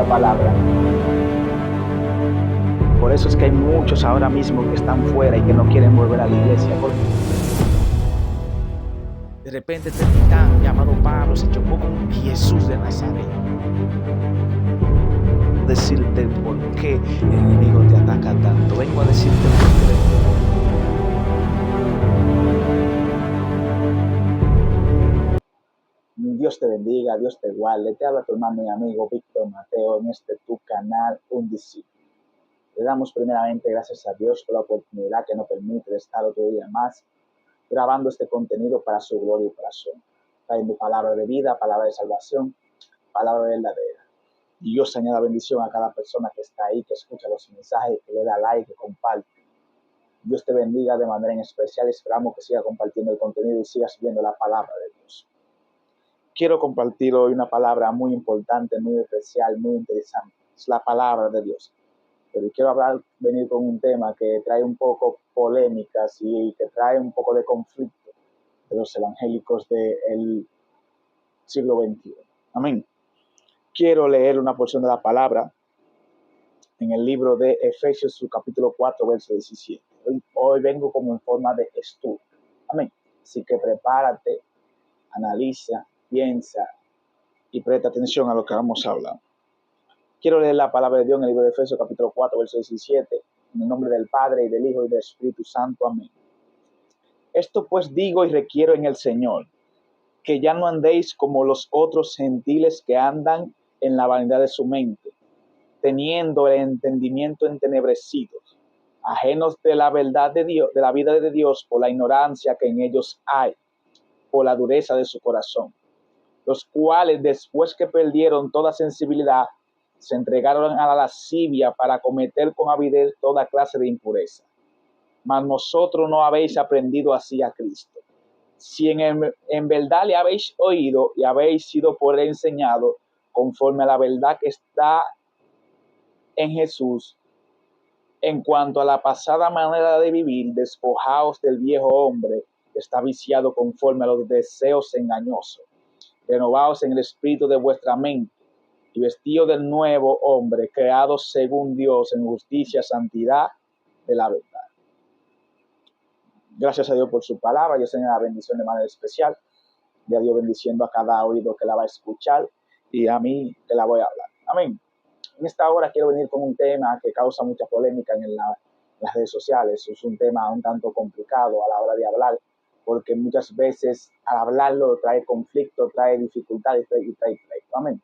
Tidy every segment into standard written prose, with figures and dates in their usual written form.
palabra. Por eso es que hay muchos ahora mismo que están fuera y que no quieren volver a la iglesia. De repente este titán llamado Pablo se chocó con Jesús de Nazaret. Decirte por qué el enemigo te ataca tanto. Vengo a decirte por qué. Dios te bendiga, Dios te guarde. Te habla tu hermano y amigo Víctor Mateo en este tu canal, Un Discípulo. Le damos primeramente gracias a Dios por la oportunidad que nos permite de estar otro día más grabando este contenido para su gloria y para su honra. Trayendo palabra de vida, palabra de salvación, palabra verdadera. Dios añada bendición a cada persona que está ahí, que escucha los mensajes, que le da like, que comparte. Dios te bendiga de manera en especial. Esperamos que siga compartiendo el contenido y sigas viendo la palabra de Dios. Quiero compartir hoy una palabra muy importante, muy especial, muy interesante. Es la palabra de Dios. Pero quiero venir con un tema que trae un poco polémicas y que trae un poco de conflicto de los evangélicos del siglo XXI. Amén. Quiero leer una porción de la palabra en el libro de Efesios, su capítulo 4, verso 17. Hoy vengo como en forma de estudio. Amén. Así que prepárate, analiza, piensa y presta atención a lo que vamos a hablar. Quiero leer la palabra de Dios en el libro de Efesios capítulo 4, verso 17, en el nombre del Padre, y del Hijo, y del Espíritu Santo. Amén. Esto pues digo y requiero en el Señor, que ya no andéis como los otros gentiles que andan en la vanidad de su mente, teniendo el entendimiento entenebrecido, ajenos de la verdad de Dios, de la vida de Dios, por la ignorancia que en ellos hay, por la dureza de su corazón, los cuales después que perdieron toda sensibilidad, se entregaron a la lascivia para cometer con avidez toda clase de impureza. Mas vosotros no habéis aprendido así a Cristo. Si en verdad le habéis oído y habéis sido por él enseñado, conforme a la verdad que está en Jesús, en cuanto a la pasada manera de vivir, despojaos del viejo hombre que está viciado conforme a los deseos engañosos. Renovaos en el espíritu de vuestra mente y vestido del nuevo hombre, creado según Dios en justicia, santidad de la verdad. Gracias a Dios por su palabra. Yo tengo la bendición de manera especial. Y a Dios bendiciendo a cada oído que la va a escuchar y a mí que la voy a hablar. Amén. En esta hora quiero venir con un tema que causa mucha polémica en las redes sociales. Es un tema un tanto complicado a la hora de hablar, porque muchas veces al hablarlo trae conflicto, trae dificultades y trae pleito. Amén.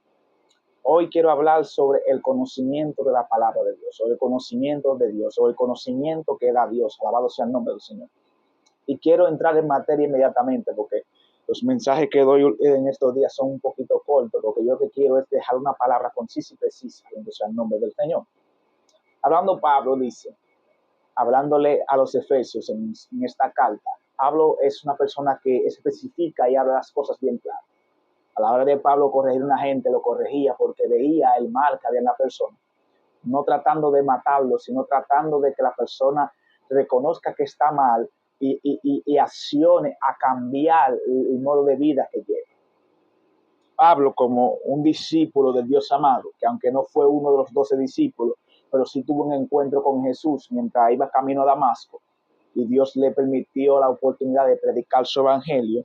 Hoy quiero hablar sobre el conocimiento de la palabra de Dios, sobre el conocimiento de Dios, sobre el conocimiento que da Dios. Alabado sea el nombre del Señor. Y quiero entrar en materia inmediatamente porque los mensajes que doy en estos días son un poquito cortos. Lo que yo te quiero es dejar una palabra concisa y precisa, alabado sea el nombre del Señor. Hablando Pablo dice, hablándole a los efesios en esta carta, Pablo es una persona que especifica y habla las cosas bien claras. A la hora de Pablo corregir a una gente, lo corregía porque veía el mal que había en la persona, no tratando de matarlo, sino tratando de que la persona reconozca que está mal y accione a cambiar el modo de vida que lleva. Pablo, como un discípulo del Dios amado, que aunque no fue uno de los 12 discípulos, pero sí tuvo un encuentro con Jesús mientras iba camino a Damasco, y Dios le permitió la oportunidad de predicar su evangelio.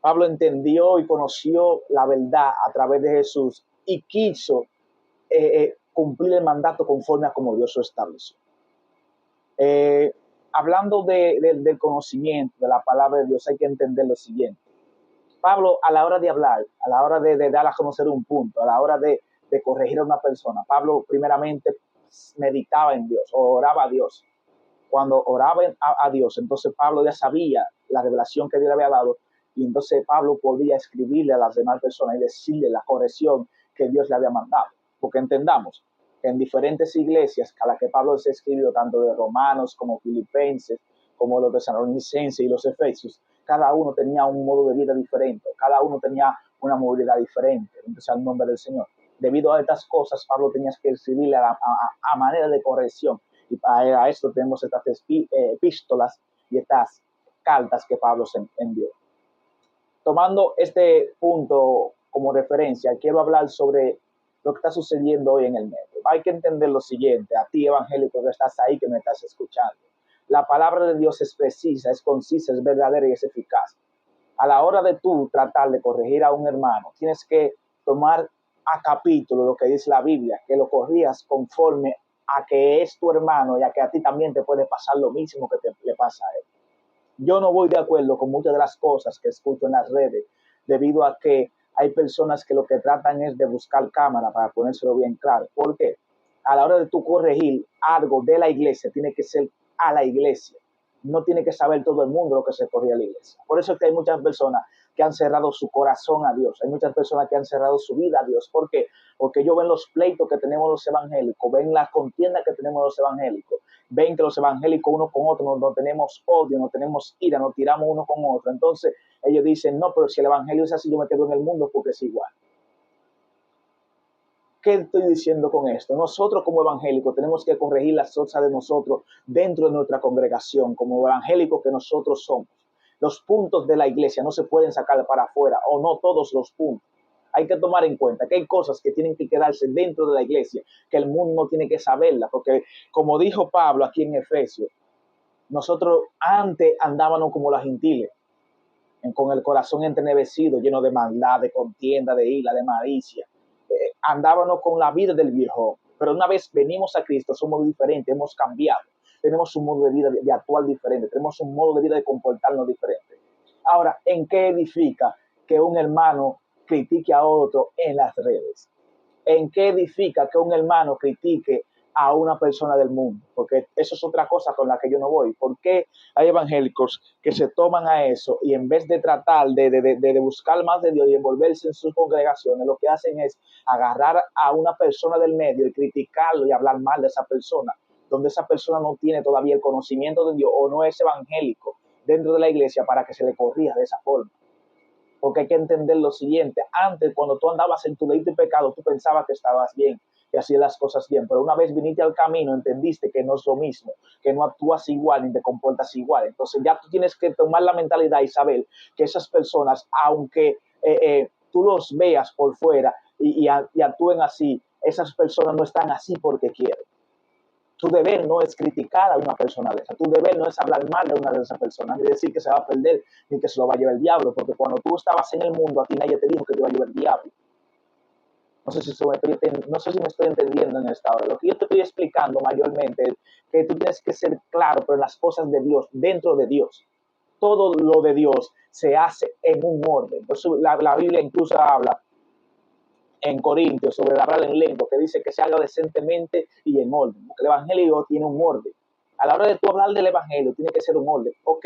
Pablo entendió y conoció la verdad a través de Jesús y quiso cumplir el mandato conforme a como Dios lo estableció. Hablando del conocimiento de la palabra de Dios, hay que entender lo siguiente. Pablo, a la hora de hablar, a la hora de dar a conocer un punto, a la hora de corregir a una persona, Pablo primeramente meditaba en Dios, o oraba a Dios. Cuando oraba a Dios, entonces Pablo ya sabía la revelación que Dios le había dado, y entonces Pablo podía escribirle a las demás personas y decirle la corrección que Dios le había mandado. Porque entendamos que en diferentes iglesias a las que Pablo se escribió, tanto de Romanos como Filipenses, como los tesalonicenses y los efesios, cada uno tenía un modo de vida diferente, cada uno tenía una movilidad diferente. Entonces, al nombre del Señor. Debido a estas cosas, Pablo tenía que escribirle a manera de corrección. Y para esto tenemos estas epístolas y estas cartas que Pablo se envió. Tomando este punto como referencia, quiero hablar sobre lo que está sucediendo hoy en el medio. Hay que entender lo siguiente, a ti evangélico que estás ahí, que me estás escuchando. La palabra de Dios es precisa, es concisa, es verdadera y es eficaz. A la hora de tú tratar de corregir a un hermano, tienes que tomar a capítulo lo que dice la Biblia, que lo corrías conforme a que es tu hermano y a que a ti también te puede pasar lo mismo que le pasa a él. Yo no voy de acuerdo con muchas de las cosas que escucho en las redes, debido a que hay personas que lo que tratan es de buscar cámara para ponérselo bien claro. ¿Por qué? A la hora de tú corregir algo de la iglesia, tiene que ser a la iglesia. No tiene que saber todo el mundo lo que se corría a la iglesia. Por eso es que hay muchas personas que han cerrado su corazón a Dios. Hay muchas personas que han cerrado su vida a Dios. ¿Por qué? Porque ellos ven los pleitos que tenemos los evangélicos, ven las contiendas que tenemos los evangélicos, ven que los evangélicos uno con otro no tenemos odio, no tenemos ira, nos tiramos uno con otro. Entonces ellos dicen, no, pero si el evangelio es así, yo me quedo en el mundo porque es igual. ¿Qué estoy diciendo con esto? Nosotros como evangélicos tenemos que corregir las cosas de nosotros dentro de nuestra congregación, como evangélicos que nosotros somos. Los puntos de la iglesia no se pueden sacar para afuera, o no todos los puntos. Hay que tomar en cuenta que hay cosas que tienen que quedarse dentro de la iglesia, que el mundo no tiene que saberla, porque como dijo Pablo aquí en Efesios, nosotros antes andábamos como los gentiles, con el corazón entenebecido, lleno de maldad, de contienda, de ira, de malicia. Andábamos con la vida del viejo, pero una vez venimos a Cristo somos diferentes, hemos cambiado, tenemos un modo de vida de actuar diferente, tenemos un modo de vida de comportarnos diferente. Ahora, ¿en qué edifica que un hermano critique a otro en las redes? ¿En qué edifica que un hermano critique a una persona del mundo? Porque eso es otra cosa con la que yo no voy. ¿Por qué hay evangélicos que se toman a eso y en vez de tratar de buscar más de Dios y envolverse en sus congregaciones, lo que hacen es agarrar a una persona del medio y criticarlo y hablar mal de esa persona, donde esa persona no tiene todavía el conocimiento de Dios o no es evangélico dentro de la iglesia para que se le corrija de esa forma? Porque hay que entender lo siguiente, antes cuando tú andabas en tu delito y pecado, tú pensabas que estabas bien, que hacías las cosas bien, pero una vez viniste al camino, entendiste que no es lo mismo, que no actúas igual ni te comportas igual. Entonces ya tú tienes que tomar la mentalidad y saber que esas personas, aunque tú los veas por fuera y actúen así, esas personas no están así porque quieren. Tu deber no es criticar a una persona de esa. Tu deber no es hablar mal de una de esas personas, ni decir que se va a perder, ni que se lo va a llevar el diablo, porque cuando tú estabas en el mundo, a ti nadie te dijo que te iba a llevar el diablo. No sé si me estoy entendiendo en esta hora. Lo que yo te estoy explicando mayormente es que tú tienes que ser claro, pero en las cosas de Dios, dentro de Dios. Todo lo de Dios se hace en un orden. Entonces, la Biblia incluso habla en Corintios sobre hablar en lengua, que dice que se haga decentemente y en orden. Porque el evangelio tiene un orden. A la hora de tú hablar del evangelio, tiene que ser un orden. Ok,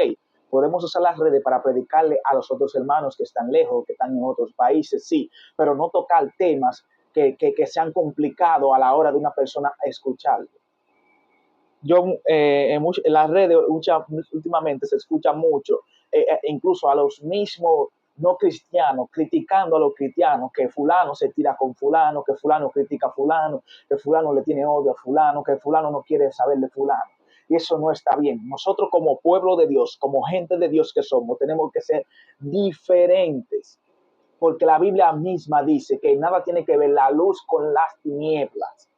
podemos usar las redes para predicarle a los otros hermanos que están lejos, que están en otros países, sí, pero no tocar temas que sean complicados a la hora de una persona escucharlo. Yo en las redes últimamente se escucha mucho, incluso a los mismos no cristianos, criticando a los cristianos, que fulano se tira con fulano, que fulano critica a fulano, que fulano le tiene odio a fulano, que fulano no quiere saber de fulano. Y eso no está bien. Nosotros como pueblo de Dios, como gente de Dios que somos, tenemos que ser diferentes. Porque la Biblia misma dice que nada tiene que ver la luz con las tinieblas.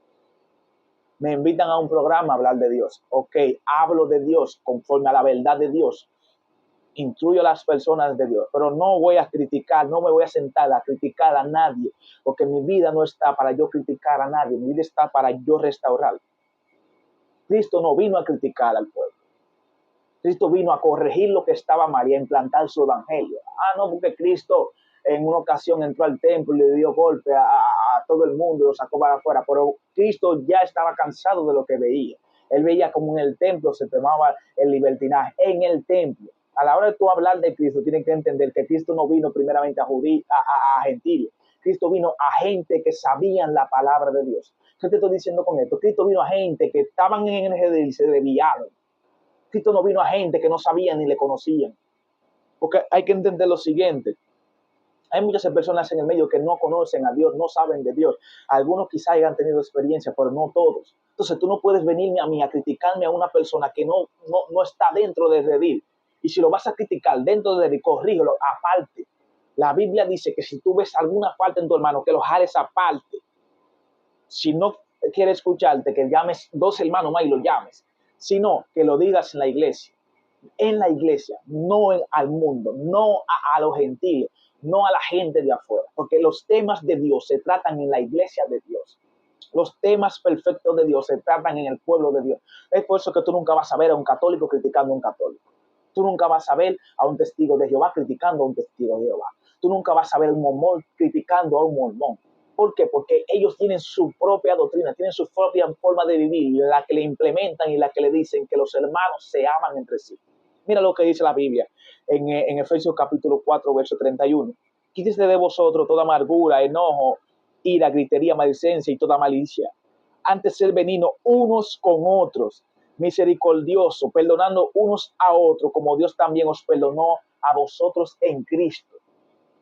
Me invitan a un programa a hablar de Dios. Ok, hablo de Dios conforme a la verdad de Dios. Instruyo a las personas de Dios, pero no voy a criticar, no me voy a sentar a criticar a nadie, porque mi vida no está para yo criticar a nadie, mi vida está para yo restaurar. Cristo no vino a criticar al pueblo. Cristo vino a corregir lo que estaba mal y a implantar su evangelio. No, porque Cristo en una ocasión entró al templo y le dio golpe a todo el mundo y lo sacó para afuera, pero Cristo ya estaba cansado de lo que veía. Él veía como en el templo se tomaba el libertinaje, en el templo. A la hora de tú hablar de Cristo, tienes que entender que Cristo no vino primeramente a gentiles. Cristo vino a gente que sabían la palabra de Dios. ¿Qué te estoy diciendo con esto? Cristo vino a gente que estaban en el redil y se desviaron. Cristo no vino a gente que no sabían ni le conocían. Porque hay que entender lo siguiente. Hay muchas personas en el medio que no conocen a Dios, no saben de Dios. Algunos quizá hayan tenido experiencia, pero no todos. Entonces tú no puedes venirme a mí a criticarme a una persona que no está dentro del redil. Y si lo vas a criticar dentro del redil, corrígelo aparte. La Biblia dice que si tú ves alguna falta en tu hermano, que lo jales aparte. Si no quiere escucharte, que llames 2 hermanos más y lo llames, sino que lo digas en la iglesia, no al mundo, no a los gentiles, no a la gente de afuera, porque los temas de Dios se tratan en la iglesia de Dios. Los temas perfectos de Dios se tratan en el pueblo de Dios. Es por eso que tú nunca vas a ver a un católico criticando a un católico. Tú nunca vas a ver a un testigo de Jehová criticando a un testigo de Jehová. Tú nunca vas a ver a un mormón criticando a un mormón. ¿Por qué? Porque ellos tienen su propia doctrina, tienen su propia forma de vivir, la que le implementan y la que le dicen que los hermanos se aman entre sí. Mira lo que dice la Biblia en Efesios capítulo 4, verso 31. Quítese de vosotros toda amargura, enojo, ira, gritería, maldicencia y toda malicia. Antes ser benignos unos con otros, misericordioso, perdonando unos a otros, como Dios también os perdonó a vosotros en Cristo.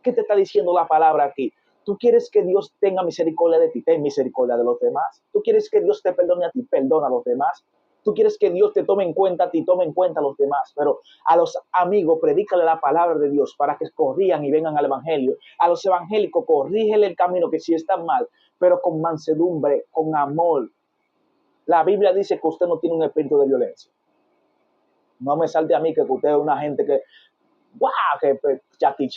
¿Qué te está diciendo la palabra aquí? ¿Tú quieres que Dios tenga misericordia de ti? Ten misericordia de los demás. ¿Tú quieres que Dios te perdone a ti? Perdona a los demás. ¿Tú quieres que Dios te tome en cuenta a ti? Tome en cuenta a los demás. Pero a los amigos, predícale la palabra de Dios para que corrían y vengan al evangelio. A los evangélicos, corrígele el camino que sí están mal, pero con mansedumbre, con amor. La Biblia dice que usted no tiene un espíritu de violencia. No me salte a mí que usted es una gente que ¡guau!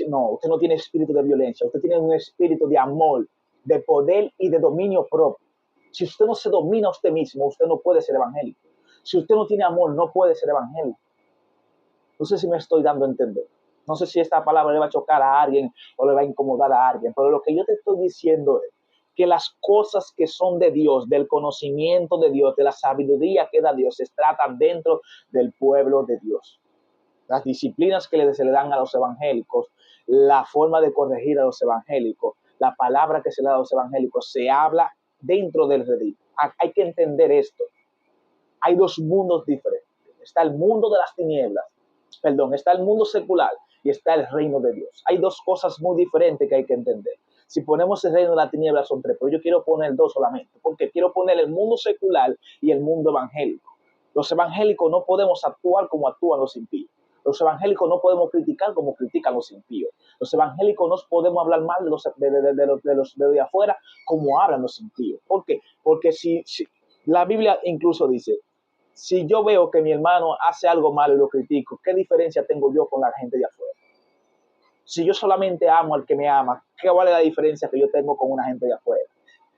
No, usted no tiene espíritu de violencia, usted tiene un espíritu de amor, de poder y de dominio propio. Si usted no se domina a usted mismo, usted no puede ser evangélico. Si usted no tiene amor, no puede ser evangélico. No sé si me estoy dando a entender. No sé si esta palabra le va a chocar a alguien o le va a incomodar a alguien, pero lo que yo te estoy diciendo es que las cosas que son de Dios, del conocimiento de Dios, de la sabiduría que da Dios, se tratan dentro del pueblo de Dios. Las disciplinas que se le dan a los evangélicos, la forma de corregir a los evangélicos, la palabra que se le da a los evangélicos, se habla dentro del redil. Hay que entender esto. Hay dos mundos diferentes. Está el mundo de las tinieblas, está el mundo secular y está el reino de Dios. Hay dos cosas muy diferentes que hay que entender. Si ponemos el reino de la tiniebla son tres, pero yo quiero poner dos solamente, porque quiero poner el mundo secular y el mundo evangélico. Los evangélicos no podemos actuar como actúan los impíos. Los evangélicos no podemos criticar como critican los impíos. Los evangélicos no podemos hablar mal de los de afuera como hablan los impíos. ¿Por qué? Porque si la Biblia incluso dice, si yo veo que mi hermano hace algo malo y lo critico, ¿qué diferencia tengo yo con la gente de afuera? Si yo solamente amo al que me ama, ¿qué vale la diferencia que yo tengo con una gente de afuera?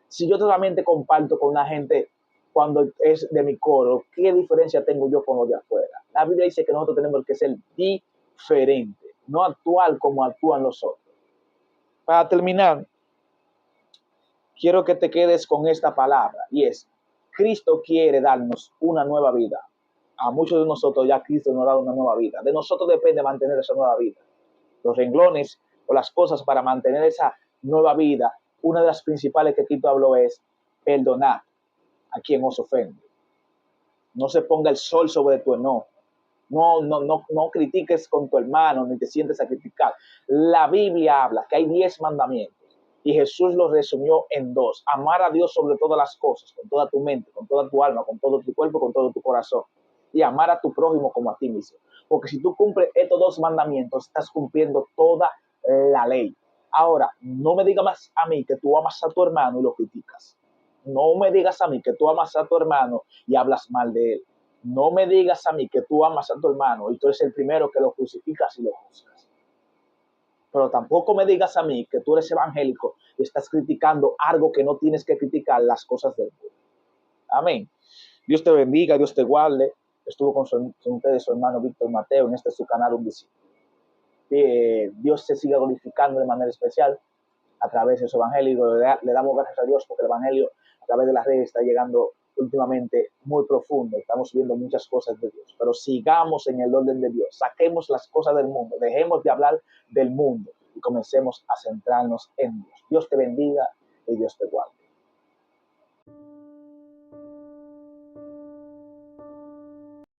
Si yo solamente comparto con la gente cuando es de mi coro, ¿qué diferencia tengo yo con los de afuera? La Biblia dice que nosotros tenemos que ser diferentes, no actuar como actúan los otros. Para terminar, quiero que te quedes con esta palabra y es, Cristo quiere darnos una nueva vida. A muchos de nosotros ya Cristo nos ha dado una nueva vida. De nosotros depende mantener esa nueva vida. Los renglones o las cosas para mantener esa nueva vida, una de las principales que Cristo habló es perdonar a quien os ofende. No se ponga el sol sobre tu enojo. No critiques con tu hermano, ni te sientes a criticar. La Biblia habla que hay 10 mandamientos y Jesús los resumió en 2. Amar a Dios sobre todas las cosas, con toda tu mente, con toda tu alma, con todo tu cuerpo, con todo tu corazón. Y amar a tu prójimo como a ti mismo. Porque si tú cumples estos 2 mandamientos, estás cumpliendo toda la ley. Ahora, no me digas más a mí que tú amas a tu hermano y lo criticas. No me digas a mí que tú amas a tu hermano y hablas mal de él. No me digas a mí que tú amas a tu hermano y tú eres el primero que lo crucificas y lo juzgas. Pero tampoco me digas a mí que tú eres evangélico y estás criticando algo que no tienes que criticar, las cosas del mundo. Amén. Dios te bendiga, Dios te guarde. Estuvo con ustedes su hermano Víctor Mateo en este su canal Un Discípulo. Dios se siga glorificando de manera especial a través de su evangelio. Le damos gracias a Dios porque el evangelio a través de las redes está llegando últimamente muy profundo. Estamos viendo muchas cosas de Dios, pero sigamos en el orden de Dios. Saquemos las cosas del mundo, dejemos de hablar del mundo y comencemos a centrarnos en Dios. Dios te bendiga y Dios te guarde.